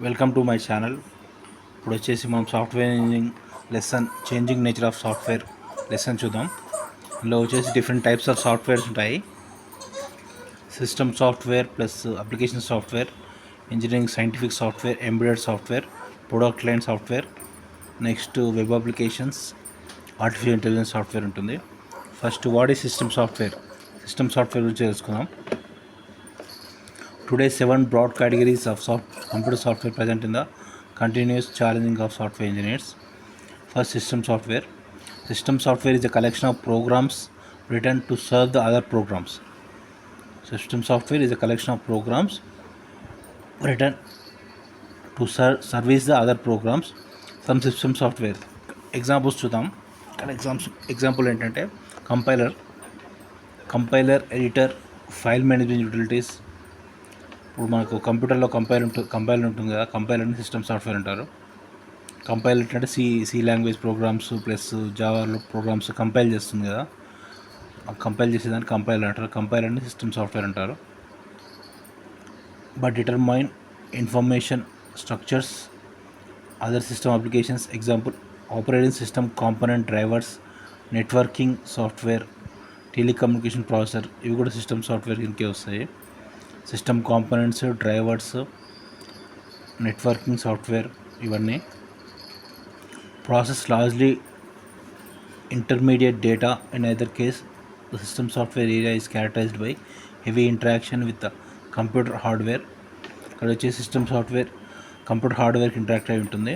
Welcome to my channel. ఇప్పుడు వచ్చేసి మనం software engineering lesson changing nature of software lesson చూద్దాం. అందులో వచ్చేసి డిఫరెంట్ టైప్స్ ఆఫ్ సాఫ్ట్వేర్స్ ఉంటాయి. System software plus application software, engineering scientific software, embedded software, product line software, next web applications, artificial intelligence software ఉంటుంది. First what is system software? System software గురించి తెలుసుకుందాం. Today, 7 broad categories of computer software present in the continuous challenging of software engineers. First, system software. System software is a collection of programs written to serve the other programs. System software is a collection of programs written to service the other programs. Some system software examples చూద్దాం. Example ఏంటంటే compiler, editor, file management utilities. ఇప్పుడు మనకు కంప్యూటర్లో compiler ఉంటుంది కదా, కంపైలర్ని system software అంటారు. Compiler అంటే సి లాంగ్వేజ్ ప్రోగ్రామ్స్ ప్లస్ జావాలో ప్రోగ్రామ్స్ కంపైల్ చేస్తుంది కదా, కంపైల్ చేసేదాన్ని కంపైలర్ అంటారు. కంపైలర్ని సిస్టమ్ సాఫ్ట్వేర్ అంటారు. But determine information structures other system applications. Example operating system component, drivers, networking software, telecommunication processor, ఇవి కూడా సిస్టమ్ సాఫ్ట్వేర్ కిందకే వస్తాయి. System components, drivers, networking software ఇవన్నీ. Process largely intermediate data. In either case the system software area is characterised by heavy interaction with the computer hardware. ఇక్కడ వచ్చే system software computer హార్డ్వేర్కి interact అయి ఉంటుంది.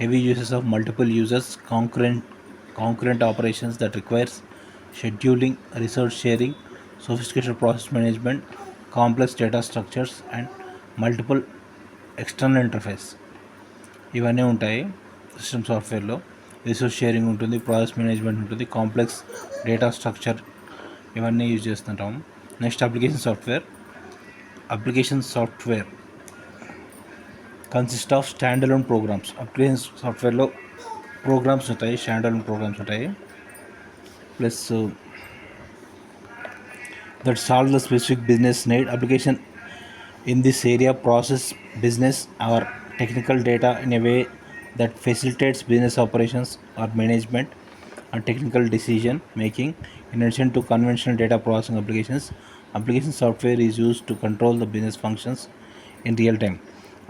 Heavy uses of multiple users, concurrent operations that requires scheduling, resource sharing, sophisticated process management, complex data structures and multiple external interface. ఇవన్నీ ఉంటాయి system సాఫ్ట్వేర్లో. Resource sharing ఉంటుంది, process management ఉంటుంది, complex data structure ఇవన్నీ use చేస్తుంటాము. Next application software consist of stand alone programs. Application సాఫ్ట్వేర్లో programs ఉంటాయి, stand alone programs ఉంటాయి. Plus that solve the specific business need. Application in this area process business or technical data in a way that facilitates business operations or management and technical decision making. In addition to conventional data processing applications, application software is used to control the business functions in real time.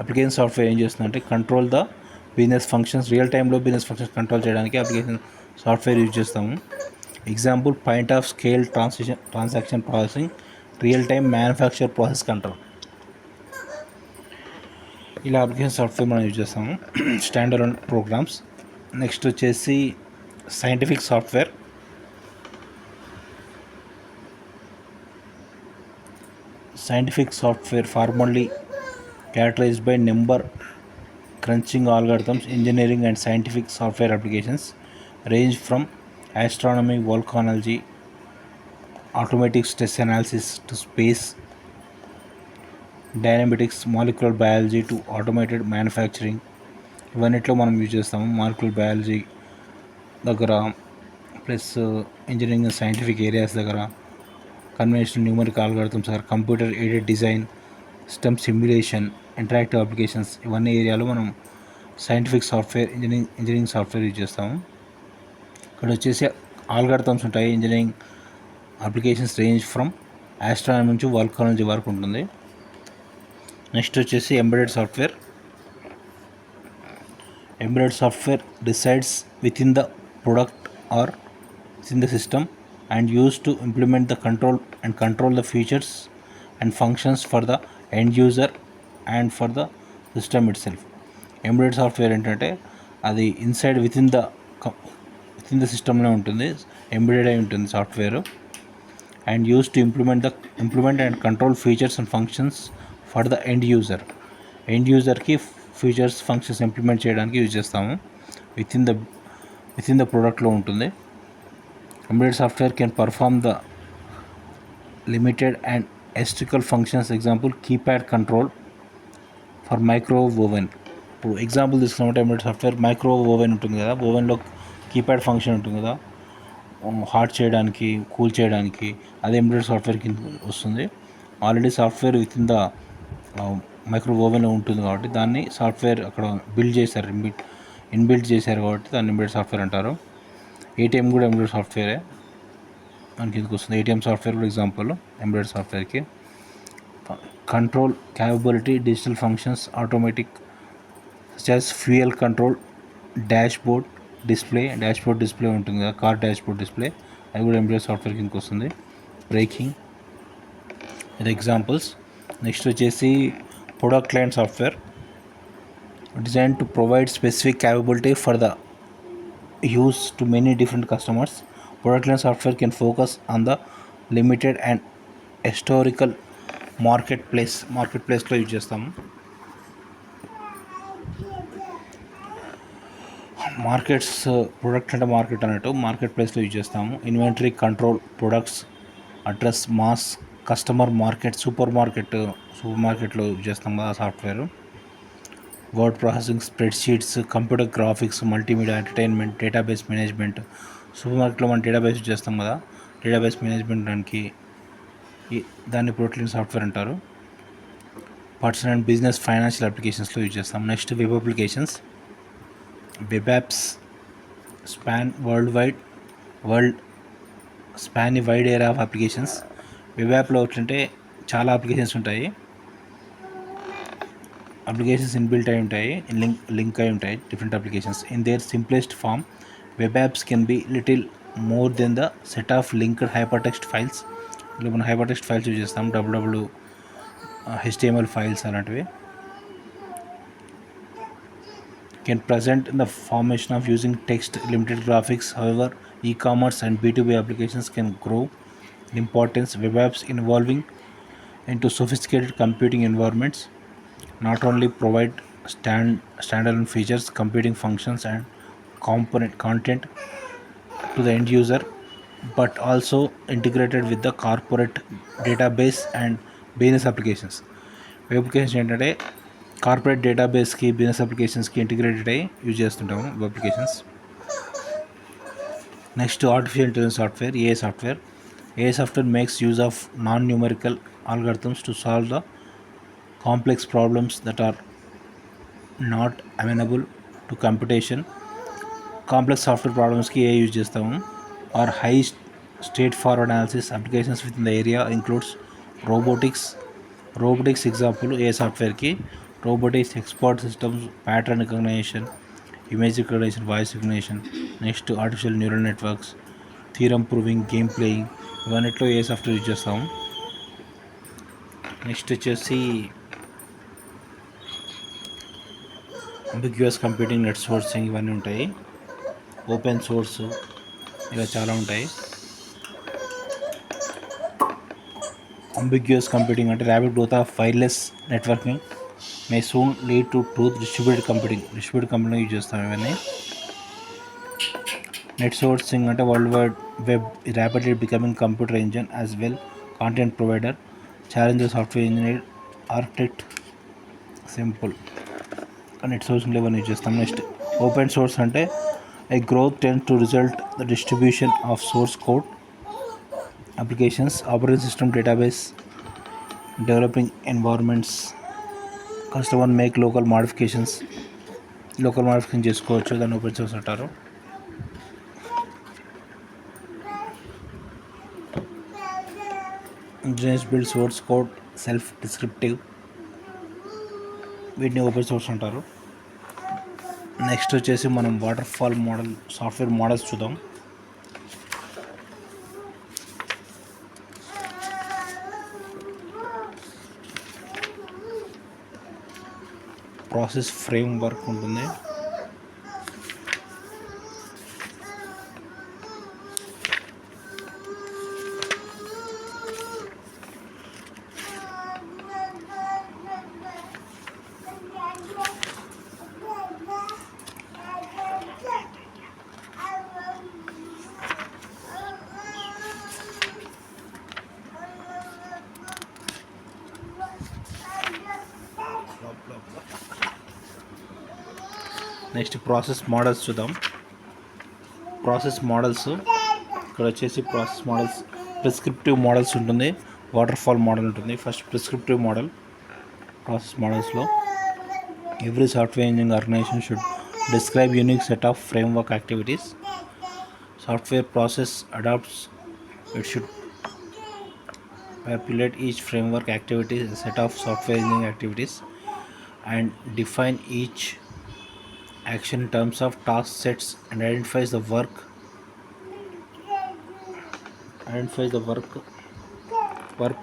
Application software ఏం చేస్తుందంటే control the business functions, real టైంలో business functions control చేయడానికి application software use చేస్తాము. Example point of scale transaction processing, real time manufacture process control. ఇలా application software మనం use చేస్తాము. Stand alone programs. Next వచ్చేసి scientific software. Scientific software formally characterized by number crunching algorithms. Engineering and scientific software applications range from astronomy, volcanology, automatic stress analysis to space dynamics, molecular biology to automated manufacturing. ఇవన్నిట్లో మనం use చేస్తాము. Molecular biology దగ్గర plus engineering scientific areas దగ్గర, conventional numerical algorithms దగ్గర, computer aided design, system simulation, interactive applications ఇవన్నీ ఏరియాలో మనం scientific software, engineering software use చేస్తాము. ఇక్కడ వచ్చేసి ఆల్గరిథమ్స్ ఉంటాయి. Engineering applications range from astronomy నుంచి వల్కాలజీ వరకు ఉంటుంది. నెక్స్ట్ వచ్చేసి embedded software decides with in the product are with in the system and use to implement the control the features and functions for the end user and for the system it self. Embedded software ఏంటంటే అది inside with in the సిస్టంలో ఉంటుంది, embedded అయి ఉంటుంది software. And use to implement and control features and functions for the end యూజర్కి features functions implement చేయడానికి use చేస్తాము. With in the ప్రోడక్ట్లో ఉంటుంది. Embedded software can perform the limited and electrical functions. Example keypad control for microwave oven. ఇప్పుడు example తీసుకున్నామంటే embedded software microwave oven ఉంటుంది కదా, ఓవెన్లో కీప్యాడ్ ఫంక్షన్ ఉంటుంది కదా, హాట్ చేయడానికి, కూల్ చేయడానికి, అదే ఎంబెడెడ్ సాఫ్ట్వేర్ కింద వస్తుంది. Already software with in the micro oven ఉంటుంది కాబట్టి దాన్ని సాఫ్ట్వేర్ అక్కడ బిల్డ్ చేశారు, ఇన్బిల్డ్ చేశారు కాబట్టి దాన్ని ఎంబెడెడ్ సాఫ్ట్వేర్ అంటారు. ఏటీఎం కూడా ఎంబెడెడ్ సాఫ్ట్వేరే మనకి ఎందుకు వస్తుంది. ఏటీఎం సాఫ్ట్వేర్ కూడా ఎగ్జాంపుల్ ఎంబెడెడ్ సాఫ్ట్వేర్కి. Control capability digital functions automatic such as fuel control, dashboard display ఉంటుంది కదా, కార్ డాష్బోర్డ్ డిస్ప్లే, అది కూడా ఎంబెడెడ్ సాఫ్ట్వేర్ కిందకి వస్తుంది. బ్రేకింగ్ ఇది ఎగ్జాంపుల్స్. నెక్స్ట్ వచ్చేసి product line software designed to provide specific capability for the use to many different customers. Product line software can focus on the limited and historical మార్కెట్ప్లేస్లో use చేస్తాము. Product అంటే market అన్నట్టు market ప్లేస్లో use చేస్తాము. Inventory control, products address, mass customer market, super మార్కెట్లో use చేస్తాం కదా software. Word processing, spreadsheets, computer graphics, multimedia, entertainment, database management. Super మార్కెట్లో మనం డేటాబేస్ యూజ్ చేస్తాం కదా, డేటాబేస్ మేనేజ్మెంట్ దాన్ని ప్రొడక్ట్ లైన్ సాఫ్ట్వేర్ అంటారు. పర్సనల్ అండ్ బిజినెస్ ఫైనాన్షియల్ అప్లికేషన్స్లో యూజ్ చేస్తాం. Next web applications. Web apps span wide area of applications. Web యాప్లో ఏంటంటే చాలా అప్లికేషన్స్ ఉంటాయి. అప్లికేషన్స్ ఇన్బిల్ట్ అయి ఉంటాయి, లింక్ అయి ఉంటాయి different applications. In their simplest form web apps can be little more than the set of linked hypertext files. ఇలా మనం హైపర్ టెక్స్ట్ ఫైల్స్ యూజ్ చేస్తాం, HTML ఫైల్స్ అలాంటివి. Can present in the formation of using text, limited graphics. However e-commerce and B2B applications can grow in importance. Web apps evolving into sophisticated computing environments not only provide standalone features, computing functions and component content to the end user, but also integrated with the corporate database and business applications. Web applications ఏంటంటే corporate డేటాబేస్కి, business అప్లికేషన్స్కి integrated అయ్యి use చేస్తుంటాము web applications. Next artificial intelligence software, AI software. AI software makes use of non-numerical algorithms to solve the complex problems that are not amenable to computation. Complex software ప్రాబ్లమ్స్కి AI use చేస్తాము. Or high straightforward analysis applications with in the area includes robotics example AI సాఫ్ట్వేర్కి. Robotics, expert systems, pattern recognition, image recognition, voice recognition. Next artificial neural networks, theorem proving, game playing, ఇవన్నిట్లో AI software use చేస్తాము. Next వచ్చేసి ambiguous computing, net sourcing, ఇవన్నీ ఉంటాయి. Open source, ఇలా చాలా ఉంటాయి. Ambiguous computing అంటే rapid growth of wireless networking may soon lead to truth distributed computing use చేస్తాం ఇవన్నీ. నెట్ సోర్సింగ్ అంటే world wide web rapidly becoming computer engine as well content provider. Challenges software engineer, architect, simple. Net sourcing ఇవన్నీ use చేస్తాం. Next open source అంటే a growth tends to result the distribution of source code, applications, operating system, database, developing environments. Customer make local modifications చేసుకోవచ్చు, దాన్ని open source అంటారు. Engineers build source code self descriptive, వీటిని open source అంటారు. Next వచ్చేసి మనం waterfall model software models చూద్దాం. Process framework ఉంటుంది. Next process models చూద్దాం. ప్రాసెస్ మోడల్స్ ఇక్కడ వచ్చేసి ప్రిస్క్రిప్టివ్ మోడల్స్ ఉంటుంది, వాటర్ఫాల్ మోడల్ ఉంటుంది. ఫస్ట్ ప్రిస్క్రిప్టివ్ మోడల్ ప్రాసెస్ మోడల్స్లో every software engineering organization should describe unique set of framework activities. Software process adopts it should populate each framework activity a set of software engineering activities and define each action in terms of task sets and identifies the work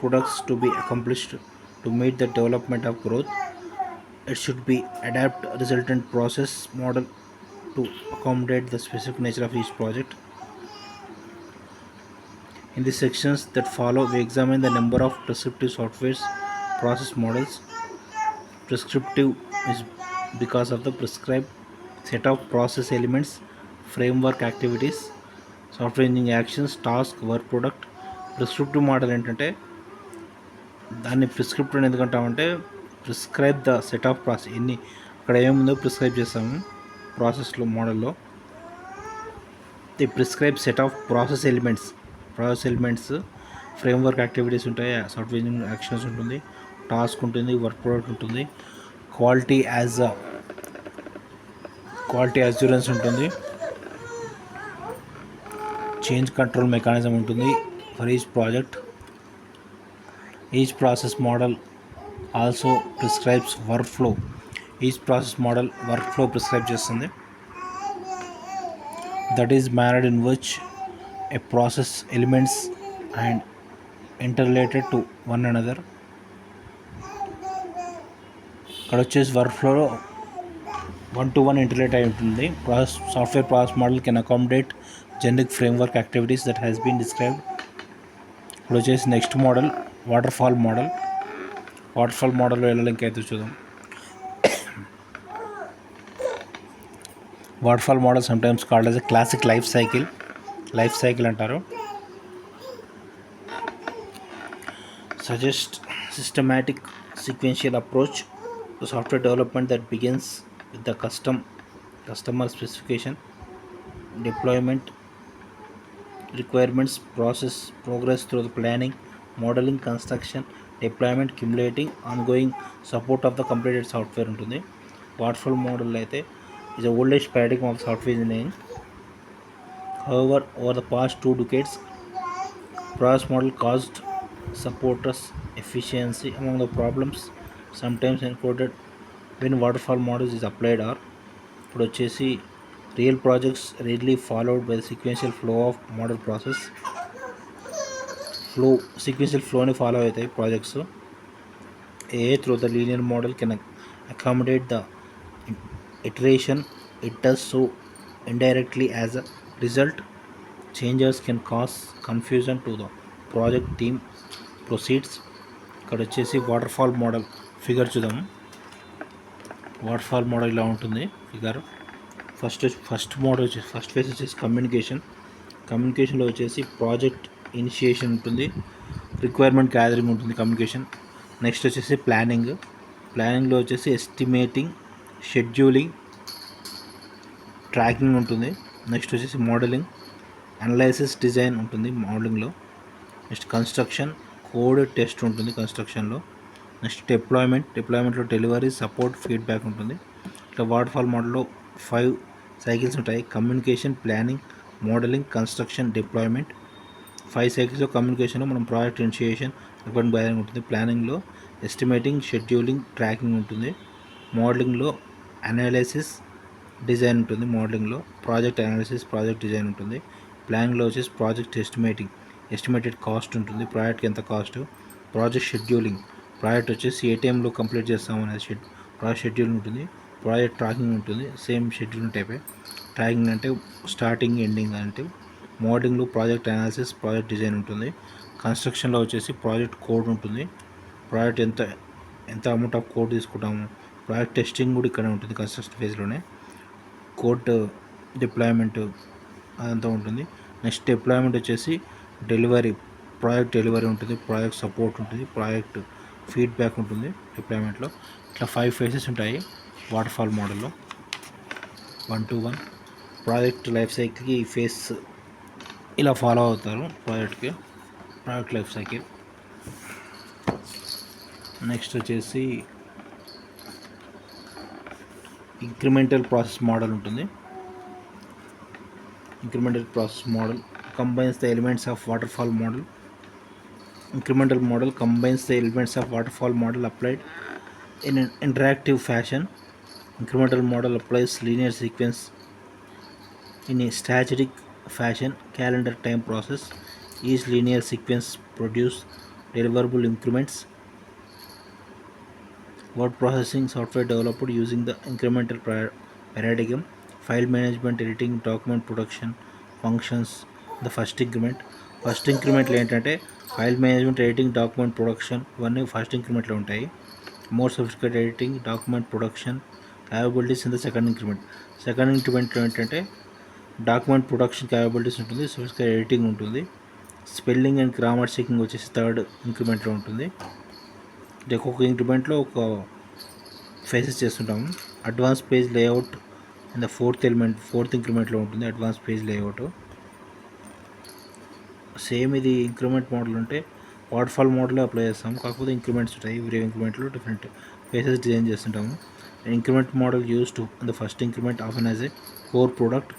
products to be accomplished to meet the development of growth. It should be adapt resultant process model to accommodate the specific nature of each project. In the sections that follow, we examine the number of prescriptive software's process models. Prescriptive is because of the prescribed set of process elements, framework activities, software engineering actions, task, work product. Prescriptive model ఏంటంటే దాన్ని prescriptive అని ఎందుకంటామంటే prescribe the set of process ఎన్ని అక్కడ ఏముందో prescribe చేస్తాము ప్రాసెస్లో మోడల్లో. The prescribe set of process elements framework activities ఉంటాయి, సాఫ్ట్వేర్ ఇంజనీరింగ్ యాక్షన్స్ ఉంటుంది, టాస్క్ ఉంటుంది, వర్క్ ప్రొడక్ట్ ఉంటుంది, క్వాలిటీ అష్యూరెన్స్ ఉంటుంది, చేంజ్ కంట్రోల్ మెకానిజం ఉంటుంది for each project. Each process model also prescribes workflow. Each process model workflow prescribe చేస్తుంది. That is manner in which a process elements and interrelated to one another. ఇక్కడ వచ్చేసి వర్క్ ఫ్లోలో 1-to-1 interrelate అయి ఉంటుంది. Software process model can accommodate generic framework activities that has been described. ఇప్పుడు వచ్చేసి next model water fall మోడల్లో వెళ్ళాలి ఇంకైతే చూద్దాం. Waterfall model sometimes called as a classic life cycle అంటారు. Suggest systematic sequential approach to software development that begins with the customer specification, deployment requirements, progress through the planning, modeling, construction, deployment, cumulating, ongoing support of the completed software ఉంటుంది. Waterfall model అయితే is the oldest paradigm of software engineering. However, over the past 2 decades, process model caused supporters efficiency among the problems sometimes encoded when waterfall models is applied. Or ఇప్పుడు వచ్చేసి real projects rarely followed by the sequential flow of model sequential ఫ్లోని follow అవుతాయి projects. Through the linear model can accommodate the iteration it does so indirectly as a result changes can cause confusion to the project team proceeds. ఇక్కడ వచ్చేసి waterfall model figure చూద్దాం. Waterfall model ఇలా ఉంటుంది figure. First phase వచ్చేసి కమ్యూనికేషన్లో వచ్చేసి project initiation ఉంటుంది, requirement gathering ఉంటుంది కమ్యూనికేషన్. నెక్స్ట్ వచ్చేసి ప్లానింగ్లో వచ్చేసి ఎస్టిమేటింగ్, షెడ్యూలింగ్, ట్రాకింగ్ ఉంటుంది. నెక్స్ట్ వచ్చేసి మోడలింగ్, అనలైసిస్, డిజైన్ ఉంటుంది మోడలింగ్లో. నెక్స్ట్ కన్స్ట్రక్షన్, కోడ్ టెస్ట్ ఉంటుంది కన్స్ట్రక్షన్లో. నెక్స్ట్ డిప్లాయ్మెంట్లో డెలివరీ, సపోర్ట్, ఫీడ్బ్యాక్ ఉంటుంది. ఇట్లా వాటర్ఫాల్ మోడల్లో 5 సైకిల్స్ ఉంటాయి. Communication, planning, modelling, construction, deployment. 5 సైకిల్స్లో కమ్యూనికేషన్లో మనం ప్రాజెక్ట్ ఇనిషియేషన్, రిక్వైర్మెంట్ గ్యాదరింగ్ ఉంటుంది. ప్లానింగ్లో ఎస్టిమేటింగ్, షెడ్యూలింగ్, ట్రాకింగ్ ఉంటుంది. మోడలింగ్లో అనలైసిస్, డిజైన్ ఉంటుంది. మోడలింగ్లో ప్రాజెక్ట్ అనాలిసిస్, ప్రాజెక్ట్ డిజైన్ ఉంటుంది. ప్లానింగ్లో వచ్చేసి ప్రాజెక్ట్ ఎస్టిమేటెడ్ కాస్ట్ ఉంటుంది, ప్రాజెక్ట్కి ఎంత కాస్ట్. ప్రాజెక్ట్ ప్రాజెక్ట్ వచ్చేసి ఏ టైంలో కంప్లీట్ చేస్తామనేది ప్రాజెక్ట్ షెడ్యూల్ ఉంటుంది. ప్రాజెక్ట్ ట్రాకింగ్ ఉంటుంది, సేమ్ షెడ్యూల్ టైపే. ట్రాకింగ్ అంటే స్టార్టింగ్, ఎండింగ్ అంటే. మోడలింగ్లో ప్రాజెక్ట్ అనాలిసిస్, ప్రాజెక్ట్ డిజైన్ ఉంటుంది. కన్స్ట్రక్షన్లో వచ్చేసి ప్రాజెక్ట్ కోడ్ ఉంటుంది, ప్రాజెక్ట్ ఎంత అమౌంట్ ఆఫ్ కోడ్ తీసుకుంటాము. ప్రాజెక్ట్ టెస్టింగ్ కూడా ఇక్కడ ఉంటుంది కన్స్ట్రక్షన్ ఫేజ్లోనే. కోడ్ డిప్లాయ్మెంట్ అదంతా ఉంటుంది. నెక్స్ట్ డిప్లాయ్మెంట్ వచ్చేసి ప్రాజెక్ట్ డెలివరీ ఉంటుంది, ప్రాజెక్ట్ సపోర్ట్ ఉంటుంది, ప్రాజెక్ట్ ఫీడ్బ్యాక్ ఉంటుంది డిప్లాయ్మెంట్లో. ఇట్లా 5 ఫేజెస్ ఉంటాయి వాటర్ఫాల్ మోడల్లో. 1-to-1 ప్రాజెక్ట్ లైఫ్ సైకిల్కి ఈ ఫేస్ ఇలా ఫాలో అవుతారు ప్రాజెక్ట్ లైఫ్ సైకిల్. నెక్స్ట్ వచ్చేసి ఇంక్రిమెంటల్ ప్రాసెస్ మోడల్ ఉంటుంది. Incremental process model combines the elements of waterfall model. Incremental model combines the elements of waterfall model applied in an interactive fashion. Incremental model applies linear sequence in a static fashion. Calendar time process. Each linear sequence produce deliverable increments. Word processing software developed using the incremental paradigm. File management, editing, document production functions. The first ఇంక్రిమెంట్లో ఏంటంటే file management, editing, document production ఇవన్నీ first ఇంక్రిమెంట్లో ఉంటాయి. More sophisticated editing, document production capabilities in the second ఇంక్రిమెంట్లో ఏంటంటే document production capabilities ఉంటుంది, sophisticated editing ఉంటుంది. Spelling and grammar checking వచ్చేసి థర్డ్ ఇంక్రిమెంట్లో ఉంటుంది. ఒక్కొక్క ఇంక్రిమెంట్లో ఒక ఫేసెస్ చేస్తుంటాము. Advance page layout and the fourth ఇంక్రిమెంట్లో ఉంటుంది అడ్వాన్స్ పేజ్ లేఅవుట్. సేమ్ ఇది ఇంక్రిమెంట్ మోడల్ ఉంటే వాటర్ఫాల్ మోడల్లో అప్లై చేస్తాము, కాకపోతే ఇంక్రిమెంట్స్ ఉంటాయి. ఎవ్రీ ఇంక్రిమెంట్లో డిఫరెంట్ ఫేసెస్ డిజైన్ చేస్తుంటాము. Increment model use to the first increment often as a core product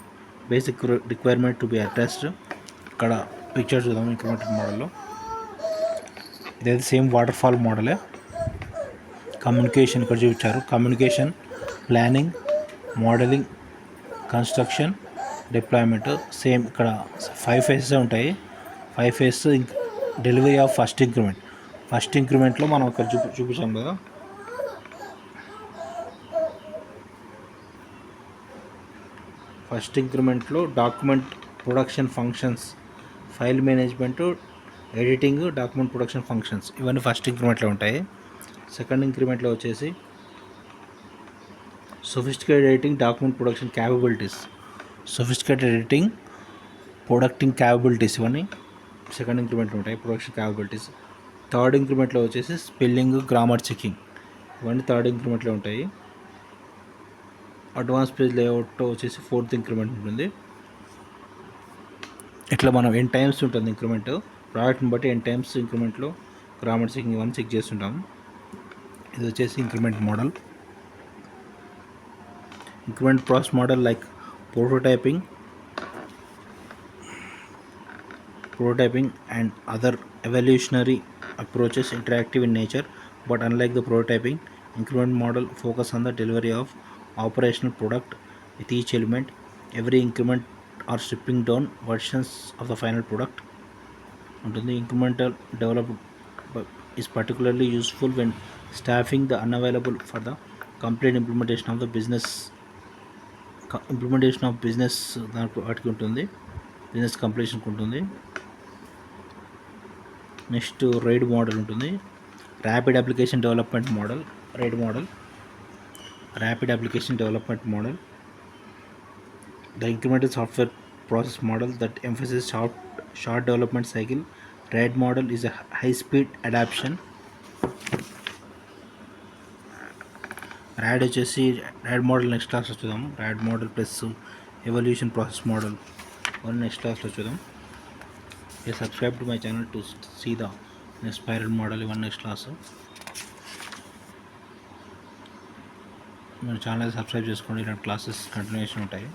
basic requirement to be addressed. ఇక్కడ పిక్చర్ చూద్దాం. Increment మోడల్లో ఇదైతే సేమ్ వాటర్ఫాల్ మోడలే. కమ్యూనికేషన్ ఇక్కడ చూపించారు. Communication, planning, modelling, construction, deployment. Same ఇక్కడ 5 phases ఉంటాయి. 5 ఫేసెస్ డెలివరీ ఆఫ్ ఫస్ట్ ఇంక్రిమెంట్లో మనం ఇక్కడ చూపించాం కదా. ఫస్ట్ ఇంక్రిమెంట్లో document production functions, file management, editing, document production functions ఇవన్నీ ఫస్ట్ ఇంక్రిమెంట్లో ఉంటాయి. సెకండ్ ఇంక్రిమెంట్లో వచ్చేసి sophisticated editing, document production capabilities, ఇవన్నీ సెకండ్ ఇంక్రిమెంట్లో ఉంటాయి. Production capabilities. థర్డ్ ఇంక్రిమెంట్లో వచ్చేసి స్పెల్లింగ్, గ్రామర్ చెకింగ్ ఇవన్నీ థర్డ్ ఇంక్రిమెంట్లో ఉంటాయి. అడ్వాన్స్ పేజ్ లేఅవుట్ వచ్చేసి ఫోర్త్ ఇంక్రిమెంట్ ఉంటుంది. ఇట్లా మనం ఎన్ టైమ్స్ ఉంటుంది ఇంక్రిమెంట్, ప్రోడక్ట్ని బట్టి ఎన్ టైమ్స్ ఇంక్రిమెంట్లో గ్రామర్ చెకింగ్ ఇవన్నీ చెక్ చేస్తుంటాము. ఇది వచ్చేసి increment model. Increment process model like prototyping and other evolutionary approaches interactive in nature, but unlike the prototyping, increment model focus on the delivery of operational product with each element. Every increment or stripping down versions of the final product. The incremental development is particularly useful when staffing the unavailable for the complete implementation of business వాటికి ఉంటుంది, business కంప్లీషన్కి ఉంటుంది. Next ride model ఉంటుంది. Rapid application development model. Rapid application development model. The incremental software process model that emphasis short development cycle. Ride model is a high speed adaption. RAD model next క్లాస్లో చూద్దాం. RAD model plus evolution process model one next క్లాస్లో చూద్దాం. Subscribe to my channel to see the spiral model ఇవన్నీ next class. మన channel subscribe చేసుకోండి, ఇలాంటి classes continuation ఉంటాయి.